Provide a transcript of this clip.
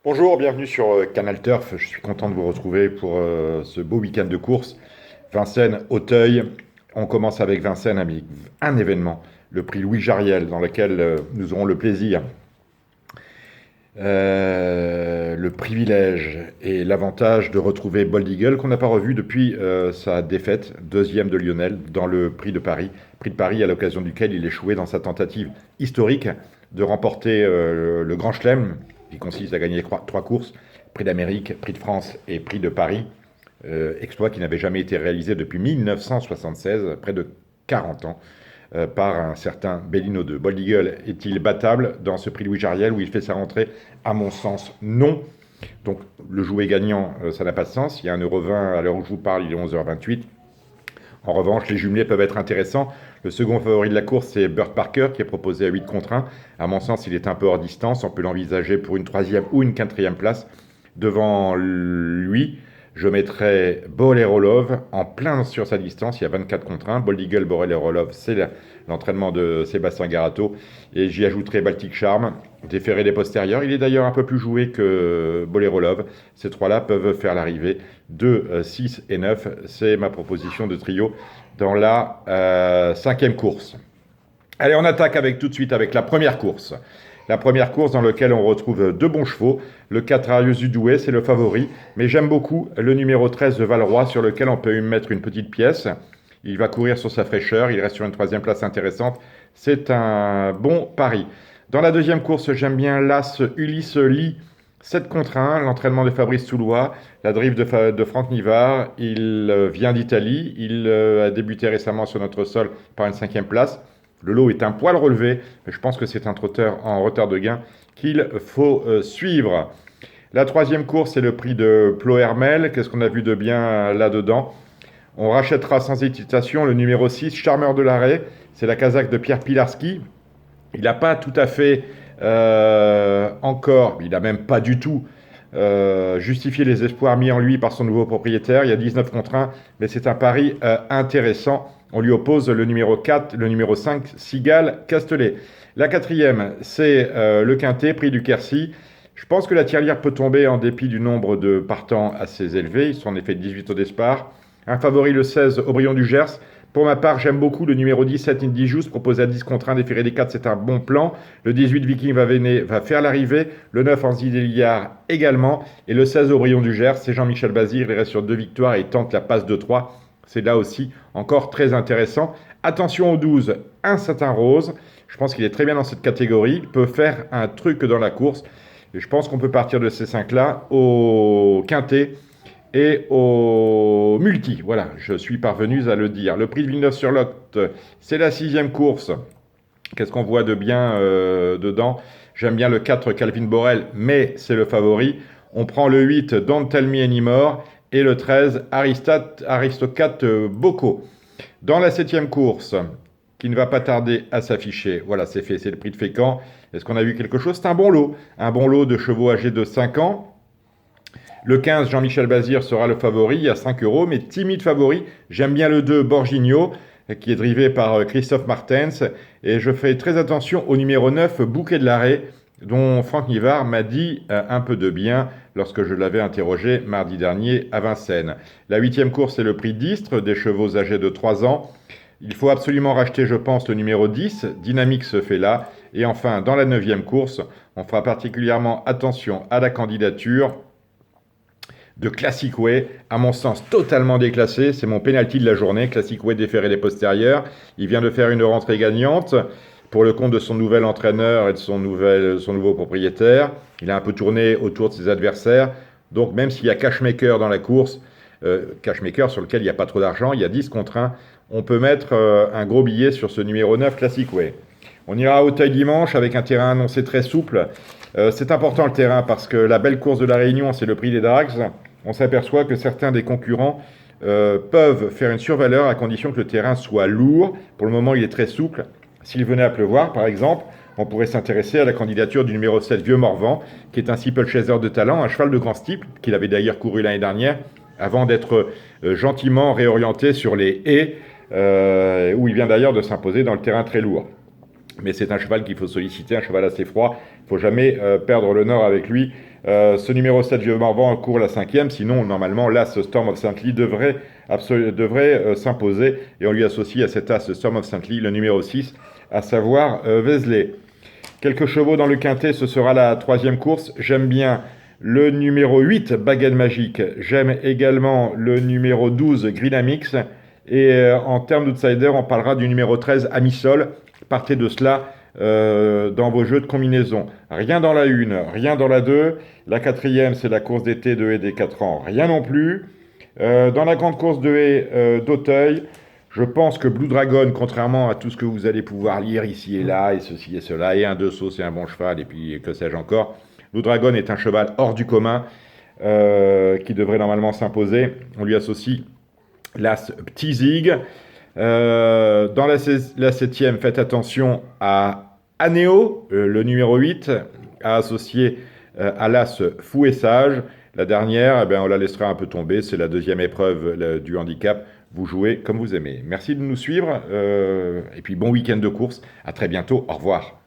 Bonjour, bienvenue sur Canal Turf. Je suis content de vous retrouver pour ce beau week-end de course. Vincennes-Auteuil. On commence avec Vincennes, avec un événement, le prix Louis Jariel, dans lequel nous aurons le plaisir, le privilège et l'avantage de retrouver Bold Eagle, qu'on n'a pas revu depuis sa défaite, deuxième de Lionel, dans le prix de Paris. Prix de Paris à l'occasion duquel il échouait dans sa tentative historique de remporter le Grand Chelem, qui consiste à gagner trois courses, Prix d'Amérique, Prix de France et Prix de Paris. Exploit qui n'avait jamais été réalisé depuis 1976, près de 40 ans, par un certain Bellino 2. Bold Eagle est-il battable dans ce prix Louis Jariel où il fait sa rentrée? À mon sens, non. Donc le jouet gagnant, ça n'a pas de sens. Il y a 1,20 € à l'heure où je vous parle, il est 11h28. En revanche, les jumelés peuvent être intéressants. Le second favori de la course, c'est Burt Parker, qui est proposé à 8 contre 1. À mon sens, il est un peu hors distance. On peut l'envisager pour une troisième ou une quatrième place. Devant lui, je mettrai Bolerolov en plein sur sa distance. Il y a 24 contre 1. Bold Eagle, Bolerolov, c'est l'entraînement de Sébastien Garato. Et j'y ajouterai Baltic Charm, déféré des postérieurs. Il est d'ailleurs un peu plus joué que Bolerolov. Ces trois-là peuvent faire l'arrivée. 2, 6 et 9, c'est ma proposition de trio dans la cinquième course. Allez, on attaque tout de suite avec la première course. La première course dans laquelle on retrouve deux bons chevaux. Le 4 Arius du Douai, c'est le favori. Mais j'aime beaucoup le numéro 13 de Valroy, sur lequel on peut y mettre une petite pièce. Il va courir sur sa fraîcheur. Il reste sur une troisième place intéressante. C'est un bon pari. Dans la deuxième course, j'aime bien l'As Ulysse Lee. 7 contre 1, l'entraînement de Fabrice Soulois, la drive de Franck Nivard. Il vient d'Italie. Il a débuté récemment sur notre sol par une cinquième place. Le lot est un poil relevé, mais je pense que c'est un trotteur en retard de gain qu'il faut suivre. La troisième course, c'est le prix de Plohermel. Qu'est-ce qu'on a vu de bien là-dedans? On rachètera sans hésitation le numéro 6, Charmeur de l'Arrêt. C'est la casaque de Pierre Pilarski. Il n'a pas tout à fait encore, il n'a même pas du tout justifié les espoirs mis en lui par son nouveau propriétaire. Il y a 19 contre 1, mais c'est un pari intéressant. On lui oppose le numéro 4, le numéro 5, Sigal Castellet. La quatrième, c'est le Quintet, prix du Quercy. Je pense que la tirelire peut tomber en dépit du nombre de partants assez élevé. Ils sont en effet 18 au départ. Un favori, le 16, Aubryon du Gers. Pour ma part, j'aime beaucoup le numéro 17, Indijus, proposé à 10 contre 1, déféré des 4, c'est un bon plan. Le 18, Viking va faire l'arrivée. Le 9, Anzi Deliard également. Et le 16, Aubryon du Gers, c'est Jean-Michel Bazir. Il reste sur 2 victoires et il tente la passe de 3. C'est là aussi encore très intéressant. Attention au 12, un Satin Rose. Je pense qu'il est très bien dans cette catégorie. Il peut faire un truc dans la course. Et je pense qu'on peut partir de ces 5-là au Quintet et au multi. Voilà, je suis parvenu à le dire. Le prix de Villeneuve-sur-Lot, c'est la sixième course. Qu'est-ce qu'on voit de bien dedans? J'aime bien le 4 Calvin Borel, mais c'est le favori. On prend le 8 Don't Tell Me Anymore et le 13 Aristocat Bocco. Dans la septième course, qui ne va pas tarder à s'afficher, voilà, c'est fait, c'est le prix de Fécamp. Est-ce qu'on a vu quelque chose? C'est un bon lot de chevaux âgés de 5 ans. Le 15, Jean-Michel Bazir sera le favori à 5 euros, mais timide favori. J'aime bien le 2, Borgigno, qui est drivé par Christophe Martens. Et je fais très attention au numéro 9, Bouquet de l'Arrêt, dont Franck Nivard m'a dit un peu de bien lorsque je l'avais interrogé mardi dernier à Vincennes. La huitième course est le prix d'Istres, des chevaux âgés de 3 ans. Il faut absolument racheter, je pense, le numéro 10, Dynamique se fait là. Et enfin, dans la neuvième course, on fera particulièrement attention à la candidature de Classic Way, à mon sens totalement déclassé. C'est mon penalty de la journée. Classic Way déféré des postérieurs. Il vient de faire une rentrée gagnante pour le compte de son nouvel entraîneur et de son nouveau propriétaire. Il a un peu tourné autour de ses adversaires. Donc même s'il y a Cashmaker dans la course, Cashmaker sur lequel il n'y a pas trop d'argent, il y a 10 contre 1, on peut mettre un gros billet sur ce numéro 9 Classic Way. On ira à Auteuil dimanche avec un terrain annoncé très souple. C'est important le terrain parce que la belle course de la Réunion, c'est le prix des Drags. On s'aperçoit que certains des concurrents peuvent faire une survaleur à condition que le terrain soit lourd. Pour le moment, il est très souple. S'il venait à pleuvoir, par exemple, on pourrait s'intéresser à la candidature du numéro 7, Vieux Morvan, qui est un steeple-chaser de talent, un cheval de grand steeple, qu'il avait d'ailleurs couru l'année dernière, avant d'être gentiment réorienté sur les haies, où il vient d'ailleurs de s'imposer dans le terrain très lourd. Mais c'est un cheval qu'il faut solliciter, un cheval assez froid. Il ne faut jamais perdre le nord avec lui. Ce numéro 7, Vieux Morvan, court la 5e. Sinon, normalement, l'As Storm of Saint-Ly devrait s'imposer. Et on lui associe à cet As Storm of Saint-Ly le numéro 6, à savoir Vézelay. Quelques chevaux dans le quintet, ce sera la 3e course. J'aime bien le numéro 8, Baguette Magique. J'aime également le numéro 12, Grinamix. Et en termes d'outsider, on parlera du numéro 13, Amisol. Partez de cela dans vos jeux de combinaison. Rien dans la 1, rien dans la 2. La 4e, c'est la course d'été de haie des 4 ans. Rien non plus. Dans la grande course de haie d'Auteuil, je pense que Blue Dragon, contrairement à tout ce que vous allez pouvoir lire ici et là, et ceci et cela, et un deux sauts, c'est un bon cheval, et puis que sais-je encore, Blue Dragon est un cheval hors du commun qui devrait normalement s'imposer. On lui associe l'As Petit Zig. Dans la 7e, faites attention à Anéo, le numéro 8, à associer à l'As Fou et Sage. La dernière, eh bien, on la laissera un peu tomber. C'est la 2e épreuve du handicap. Vous jouez comme vous aimez. Merci de nous suivre et puis bon week-end de course. À très bientôt. Au revoir.